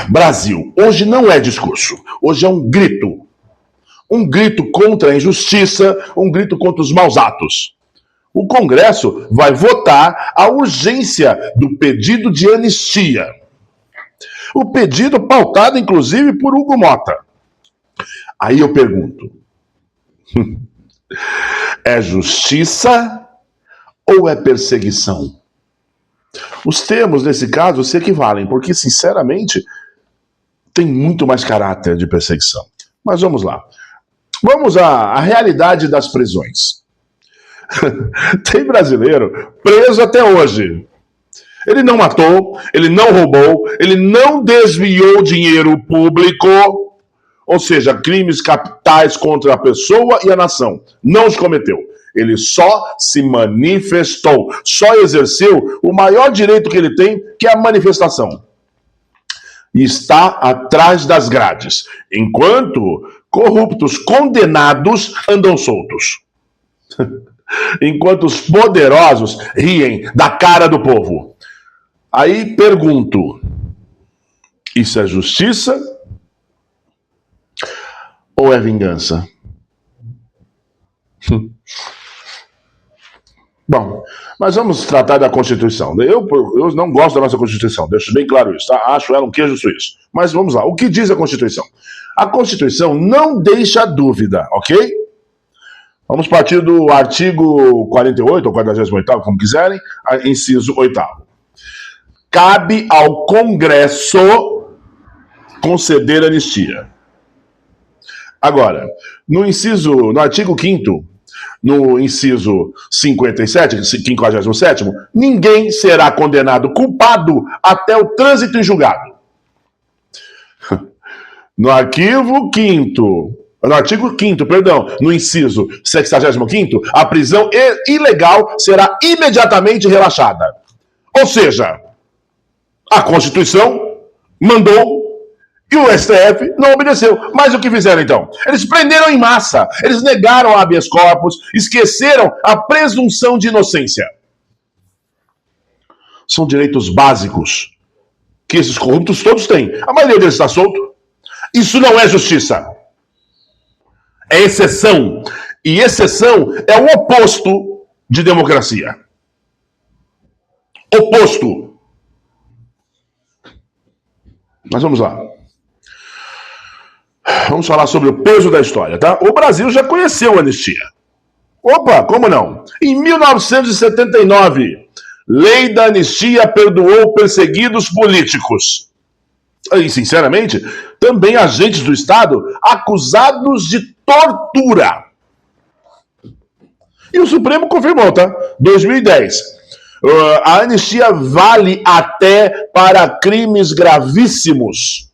Brasil, hoje não é discurso, hoje é um grito. Um grito contra a injustiça, um grito contra os maus atos. O Congresso vai votar a urgência do pedido de anistia. O pedido pautado, inclusive, por Hugo Mota. Aí eu pergunto, é justiça ou é perseguição? Os termos, nesse caso, se equivalem, porque, sinceramente, tem muito mais caráter de perseguição. Mas vamos lá. Vamos à realidade das prisões. Tem brasileiro preso até hoje. Ele não matou, ele não roubou, ele não desviou dinheiro público, ou seja, crimes capitais contra a pessoa e a nação. Não os cometeu. Ele só se manifestou, só exerceu o maior direito que ele tem, que é a manifestação. E está atrás das grades, enquanto corruptos condenados andam soltos. Enquanto os poderosos riem da cara do povo. Aí pergunto, isso é justiça ou é vingança? Bom, mas vamos tratar da Constituição. Eu não gosto da nossa Constituição, deixo bem claro isso, tá? Acho ela um queijo suíço. Mas vamos lá, o que diz a Constituição? A Constituição não deixa dúvida, ok? Vamos partir do artigo 48, ou 48º, como quiserem, inciso 8º. Cabe ao Congresso conceder anistia. Agora, no artigo 5º, no inciso 57, 57º, ninguém será condenado culpado até o trânsito em julgado. No artigo 5º, no inciso 65º, a prisão ilegal será imediatamente relaxada. Ou seja, a Constituição mandou e o STF não obedeceu. Mas o que fizeram então? Eles prenderam em massa, eles negaram habeas corpus, esqueceram a presunção de inocência. São direitos básicos que esses corruptos todos têm. A maioria deles está solto. Isso não é justiça. É exceção. E exceção é o oposto de democracia. Oposto. Mas vamos lá. Vamos falar sobre o peso da história, tá? O Brasil já conheceu a anistia. Opa, como não? Em 1979, Lei da Anistia perdoou perseguidos políticos. E, sinceramente, também agentes do Estado acusados de tortura. E o Supremo confirmou, tá? 2010. A anistia vale até para crimes gravíssimos.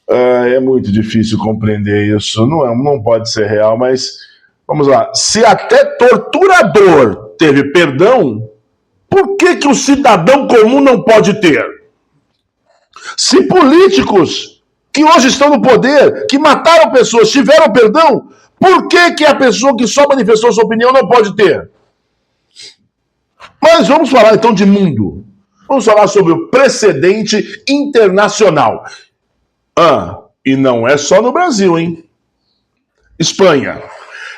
É muito difícil compreender isso. Não pode ser real, mas vamos lá. Se até torturador teve perdão, por que o cidadão comum não pode ter? Se políticos que hoje estão no poder, que mataram pessoas, tiveram perdão, por que a pessoa que só manifestou sua opinião não pode ter? Mas vamos falar então de mundo. Vamos falar sobre o precedente internacional. E não é só no Brasil, hein? Espanha.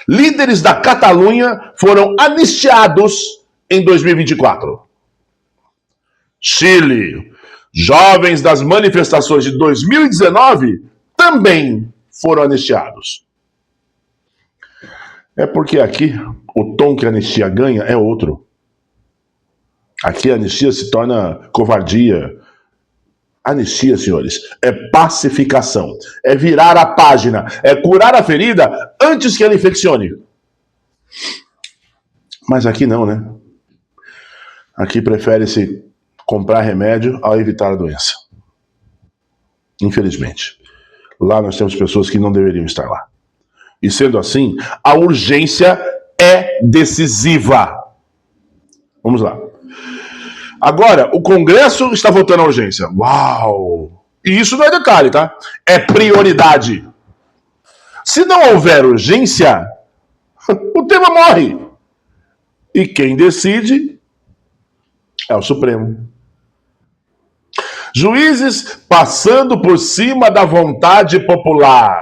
Líderes da Catalunha foram anistiados em 2024. Chile. Jovens das manifestações de 2019 também foram anistiados. É porque aqui o tom que a anistia ganha é outro. Aqui a anistia se torna covardia. Anistia, senhores, é pacificação. É virar a página. É curar a ferida antes que ela infeccione. Mas aqui não, né? Aqui prefere-se comprar remédio ao evitar a doença. Infelizmente. Lá nós temos pessoas que não deveriam estar lá. E sendo assim, a urgência é decisiva. Vamos lá. Agora, o Congresso está votando a urgência. Uau! E isso não é detalhe, tá? É prioridade. Se não houver urgência, o tema morre. E quem decide é o Supremo. Juízes passando por cima da vontade popular.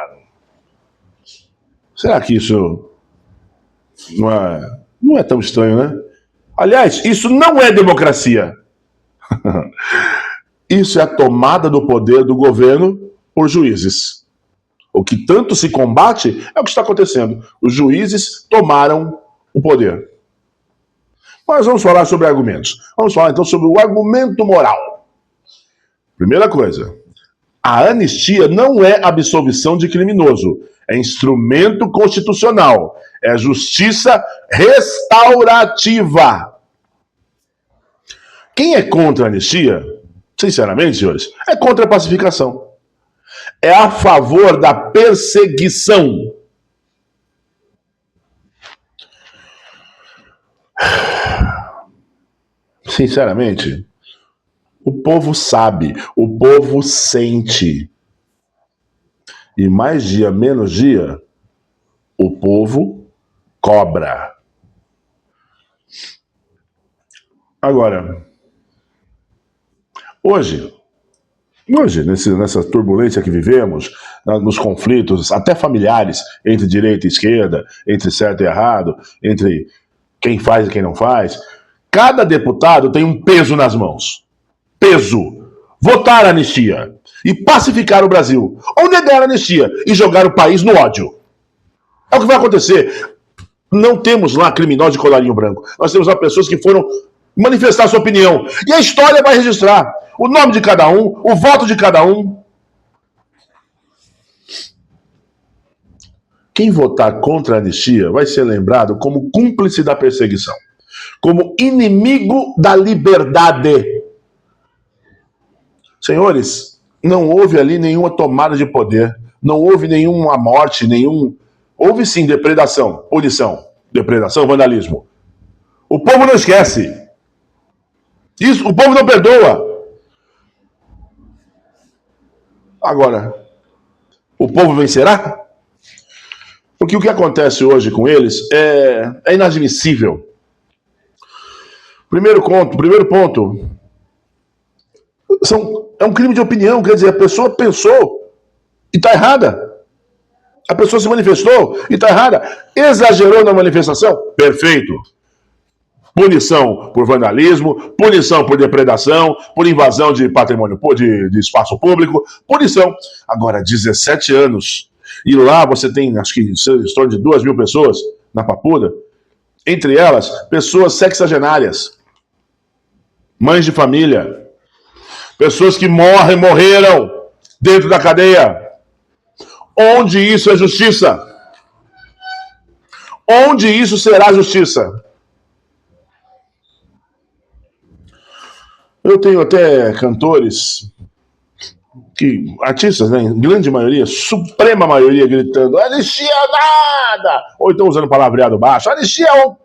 Será que isso não é tão estranho, né? Aliás, isso não é democracia. Isso é a tomada do poder do governo por juízes. O que tanto se combate é o que está acontecendo. Os juízes tomaram o poder. Mas vamos falar sobre argumentos. Vamos falar então sobre o argumento moral. Primeira coisa, a anistia não é absolvição de criminoso. É instrumento constitucional. É justiça restaurativa. Quem é contra a anistia, sinceramente, senhores, é contra a pacificação. É a favor da perseguição. Sinceramente, o povo sabe, o povo sente. E mais dia, menos dia, o povo cobra. Agora, hoje, nessa turbulência que vivemos, nos conflitos, até familiares, entre direita e esquerda, entre certo e errado, entre quem faz e quem não faz, cada deputado tem um peso nas mãos. Peso. Votar a anistia e pacificar o Brasil. Ou negar a anistia e jogar o país no ódio. É o que vai acontecer. Não temos lá criminosos de colarinho branco. Nós temos lá pessoas que foram manifestar sua opinião. E a história vai registrar o nome de cada um, o voto de cada um. Quem votar contra a anistia vai ser lembrado como cúmplice da perseguição, como inimigo da liberdade. Senhores, não houve ali nenhuma tomada de poder, não houve nenhuma morte, Houve sim depredação, punição, depredação, vandalismo. O povo não esquece. Isso, o povo não perdoa. Agora, o povo vencerá? Porque o que acontece hoje com eles é inadmissível. Primeiro ponto. É um crime de opinião, quer dizer, a pessoa pensou e está errada. A pessoa se manifestou e está errada. Exagerou na manifestação? Perfeito. Punição por vandalismo, punição por depredação, por invasão de patrimônio, de espaço público, punição. Agora, 17 anos. E lá você tem, acho que, em torno de 2.000 pessoas na Papuda. Entre elas, pessoas sexagenárias. Mães de família. Pessoas que morreram dentro da cadeia. Onde isso é justiça? Onde isso será justiça? Eu tenho até cantores, artistas, né, em grande maioria, suprema maioria, gritando anistia nada! Ou então usando palavreado baixo, anistia é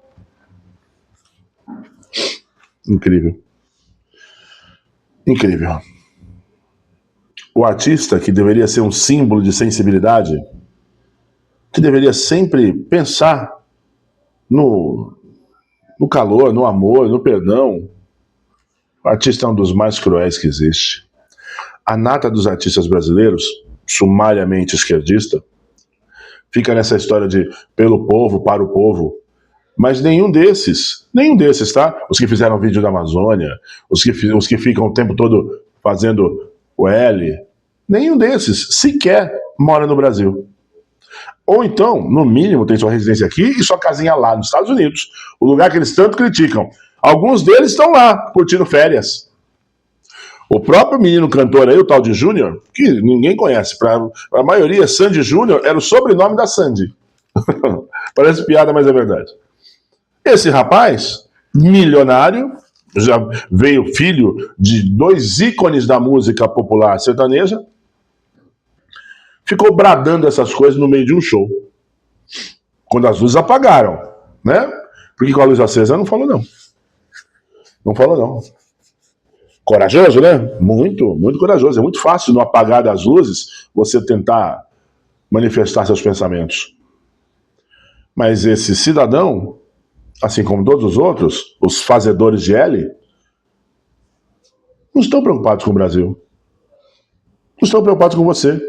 Incrível. Incrível. O artista, que deveria ser um símbolo de sensibilidade, que deveria sempre pensar no calor, no amor, no perdão. O artista é um dos mais cruéis que existe. A nata dos artistas brasileiros, sumariamente esquerdista, fica nessa história de pelo povo, para o povo. Mas nenhum desses, tá? Os que fizeram vídeo da Amazônia, os que ficam o tempo todo fazendo o L, nenhum desses sequer mora no Brasil. Ou então, no mínimo, tem sua residência aqui e sua casinha lá nos Estados Unidos, o lugar que eles tanto criticam. Alguns deles estão lá, curtindo férias. O próprio menino cantor aí, o tal de Júnior, que ninguém conhece, para a maioria, Sandy Júnior era o sobrenome da Sandy. Parece piada, mas é verdade. Esse rapaz, milionário, já veio filho de 2 ícones da música popular sertaneja, ficou bradando essas coisas no meio de um show. Quando as luzes apagaram, né? Porque com a luz acesa não falou não. Não falou não. Corajoso, né? Muito, muito corajoso. É muito fácil, no apagar das luzes, você tentar manifestar seus pensamentos. Mas esse cidadão, assim como todos os outros, os fazedores de L, Não estão preocupados com o Brasil. Não estão preocupados com você.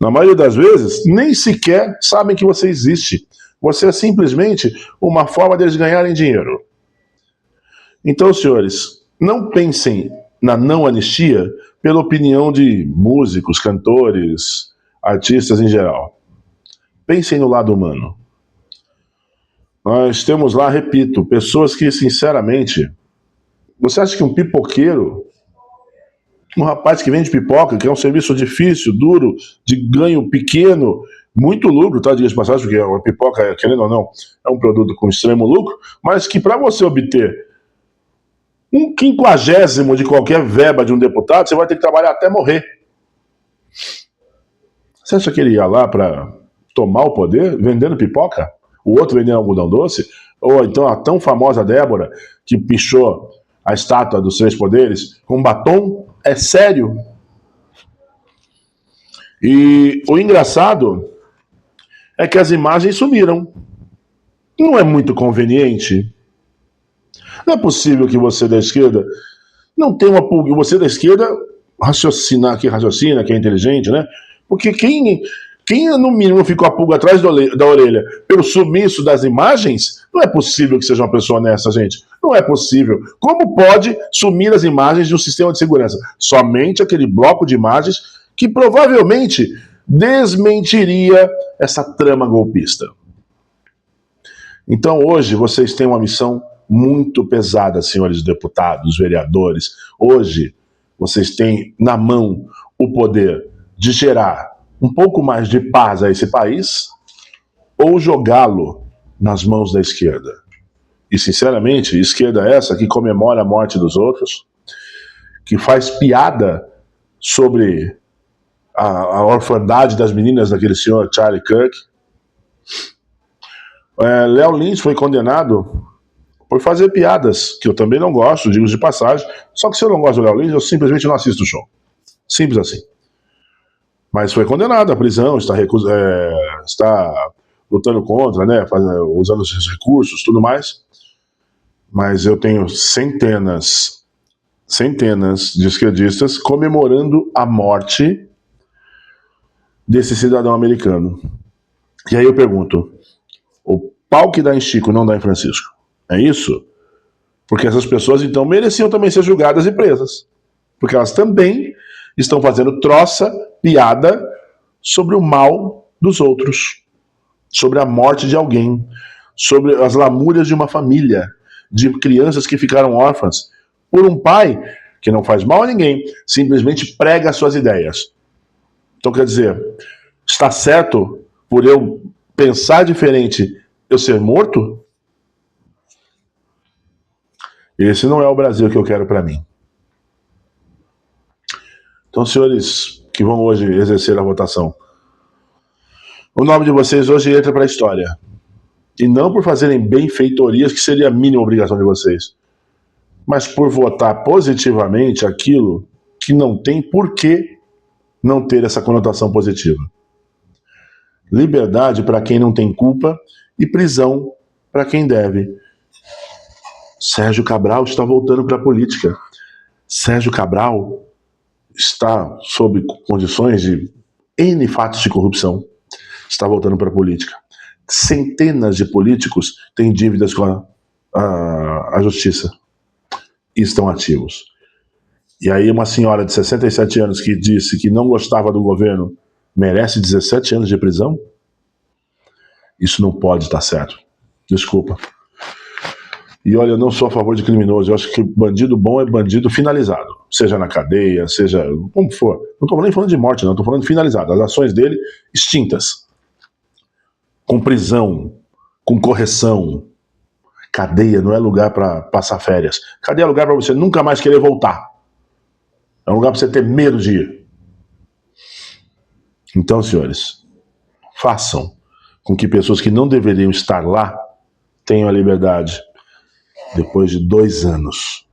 Na maioria das vezes, nem sequer sabem que você existe. Você é simplesmente uma forma deles ganharem dinheiro. Então, senhores, não pensem na não anistia pela opinião de músicos, cantores, artistas em geral. Pensem no lado humano. Nós temos lá, repito, pessoas que, sinceramente, você acha que um pipoqueiro, um rapaz que vende pipoca, que é um serviço difícil, duro, de ganho pequeno, muito lucro, tá? Diga de passagem, porque a pipoca, querendo ou não, é um produto com extremo lucro, mas que para você obter 1/50 de qualquer verba de um deputado, você vai ter que trabalhar até morrer. Você acha que ele ia lá para tomar o poder vendendo pipoca? O outro vendendo algodão doce? Ou então a tão famosa Débora, que pichou a estátua dos Três Poderes com batom? É sério? E o engraçado é que as imagens sumiram. Não é muito conveniente? Não é possível que você da esquerda não tenha uma pulga. Você da esquerda raciocina, que é inteligente, né? Porque quem no mínimo ficou a pulga atrás da orelha pelo sumiço das imagens, não é possível que seja uma pessoa honesta, gente. Não é possível. Como pode sumir as imagens de um sistema de segurança? Somente aquele bloco de imagens que provavelmente desmentiria essa trama golpista. Então hoje vocês têm uma missão muito pesada, senhores deputados, vereadores. Hoje vocês têm na mão o poder de gerar um pouco mais de paz a esse país ou jogá-lo nas mãos da esquerda. E, sinceramente, esquerda essa que comemora a morte dos outros, que faz piada sobre a orfandade das meninas daquele senhor Charlie Kirk. Léo Lins foi condenado por fazer piadas, que eu também não gosto, digo de passagem. Só que se eu não gosto do Léo Lins, eu simplesmente não assisto o show. Simples assim. Mas foi condenado à prisão, está lutando contra, né, usando esses recursos, tudo mais. Mas eu tenho centenas de esquerdistas comemorando a morte desse cidadão americano. E aí eu pergunto, o pau que dá em Chico não dá em Francisco? É isso? Porque essas pessoas, então, mereciam também ser julgadas e presas. Porque elas também estão fazendo troça, piada sobre o mal dos outros, sobre a morte de alguém, sobre as lamúrias de uma família, de crianças que ficaram órfãs, por um pai que não faz mal a ninguém, simplesmente prega suas ideias. Então, quer dizer, está certo por eu pensar diferente eu ser morto? Esse não é o Brasil que eu quero para mim. Então, senhores que vão hoje exercer a votação, o nome de vocês hoje entra para a história. E não por fazerem benfeitorias, que seria a mínima obrigação de vocês, mas por votar positivamente aquilo que não tem por que não ter essa conotação positiva. Liberdade para quem não tem culpa e prisão para quem deve. Sérgio Cabral está voltando para a política. Sérgio Cabral está sob condições de N fatos de corrupção. Está voltando para a política. Centenas de políticos têm dívidas com a justiça e estão ativos. E aí uma senhora de 67 anos que disse que não gostava do governo merece 17 anos de prisão? Isso não pode estar certo. Desculpa. E olha, eu não sou a favor de criminoso. Eu acho que bandido bom é bandido finalizado. Seja na cadeia, seja como for. Não estou nem falando de morte, não. Estou falando de finalizado. As ações dele extintas. Com prisão, com correção. Cadeia não é lugar para passar férias. Cadeia é lugar para você nunca mais querer voltar. É um lugar para você ter medo de ir. Então, senhores, façam com que pessoas que não deveriam estar lá tenham a liberdade depois de 2 anos